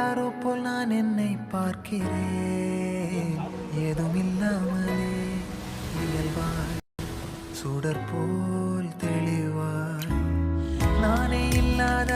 யாரோ போல் நான் என்னை பார்க்கிறேன். ஏதுமில்லாமலே இயல்பாய் சுடர் போல் தெளிவாய் நானே இல்லாத